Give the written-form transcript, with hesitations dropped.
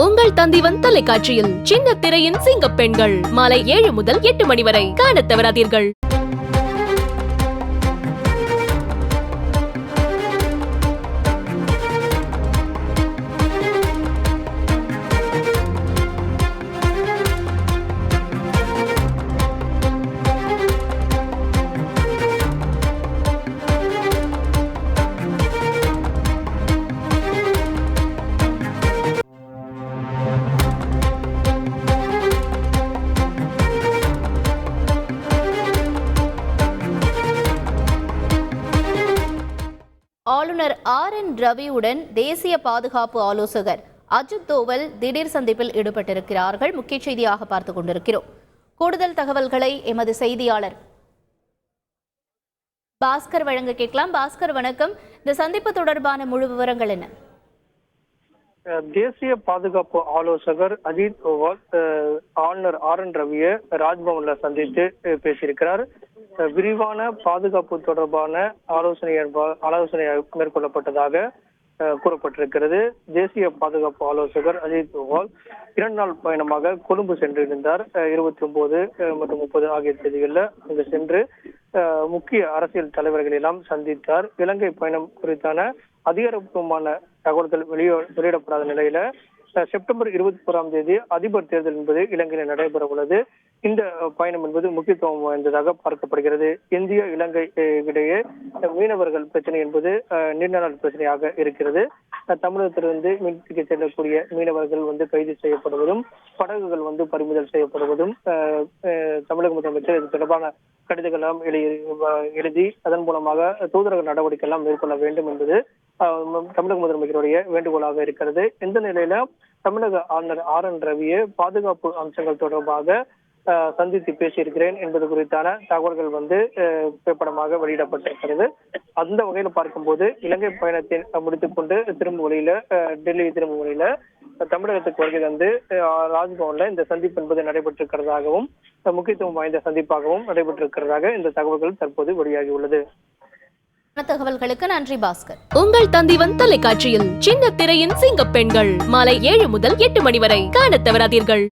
உங்கள் தந்திவன் தொலைக்காட்சியில் சின்ன திரையின் சிங்க பெண்கள் மாலை 7 முதல் 8 மணி வரை காணத் தவறாதீர்கள். ஆளுநர் RN ரவியுடன் தேசிய பாதுகாப்பு ஆலோசகர் அஜித் தோவல் திடீர் சந்திப்பில் ஈடுபட்டிருக்கிறார்கள். முக்கிய செய்தியாக பார்த்துக் கொண்டிருக்கிறோம். கூடுதல் தகவல்களை எமது செய்தியாளர் பாஸ்கர் வழங்க கேட்கலாம். பாஸ்கர், வணக்கம். இந்த சந்திப்பு தொடர்பான முழு விவரங்கள் என்ன? தேசிய பாதுகாப்பு ஆலோசகர் அஜித் தோவல் ஆளுநர் RN ரவியை ராஜ்பவன்ல சந்தித்து பேசியிருக்கிறார். விரிவான பாதுகாப்பு தொடர்பான ஆலோசனை மேற்கொள்ளப்பட்டதாக கூறப்பட்டிருக்கிறது. தேசிய பாதுகாப்பு ஆலோசகர் அஜித் தோவல் 2 நாள் பயணமாக கொழும்பு சென்றிருந்தார். 29 மற்றும் 30 ஆகிய தேதிகளில் அங்கு சென்று முக்கிய அரசியல் தலைவர்கள் எல்லாம் சந்தித்தார். இலங்கை பயணம் குறித்தான அதிகாரப்பூர்வமான தகவல்கள் வெளியிடப்படாத நிலையில செப்டம்பர் 21ஆம் தேதி அதிபர் தேர்தல் என்பது இலங்கையில் நடைபெற உள்ளது. இந்த பயணம் என்பது முக்கியத்துவம் வாய்ந்ததாக பார்க்கப்படுகிறது. இந்திய இலங்கை இடையே மீனவர்கள் பிரச்சனை என்பது நீண்ட நாள் பிரச்சனையாக இருக்கிறது. தமிழகத்திலிருந்து மீன்பிடிக்க செல்லக்கூடிய மீனவர்கள் கைது செய்யப்படுவதும் படகுகள் பறிமுதல் செய்யப்படுவதும் தமிழக முதலமைச்சர் இது தொடர்பான கடிதங்கள் எழுதி அதன் மூலமாக தூதரக நடவடிக்கை எல்லாம் மேற்கொள்ள வேண்டும் என்பது தமிழக முதலமைச்சருடைய வேண்டுகோளாக இருக்கிறது. இந்த நிலையில தமிழக ஆளுநர் RN ரவியை பாதுகாப்பு அம்சங்கள் தொடர்பாக சந்தித்து பேசியிருக்கிறேன் என்பது குறித்தான தகவல்கள் புகைப்படமாக வெளியிடப்பட்டிருக்கிறது. அந்த வகையில பார்க்கும்போது இலங்கை பயணத்தை முடித்துக் கொண்டு டெல்லி திரும்பும் வழியில தமிழகத்துக்கு வருகை தந்து ராஜ்பவன்ல இந்த சந்திப்பு என்பது நடைபெற்றிருக்கிறதாகவும் முக்கியத்துவம் வாய்ந்த சந்திப்பாகவும் நடைபெற்றிருக்கிறதாக இந்த தகவல்கள் தற்போது வெளியாகி உள்ளது. தகவல்களுக்கு நன்றி பாஸ்கர். உங்கள் தந்திவன் தொலைக்காட்சியில் சின்ன திரையின் சிங்க பெண்கள் மாலை 7 முதல் 8 மணி வரை காணத் தவறாதீர்கள்.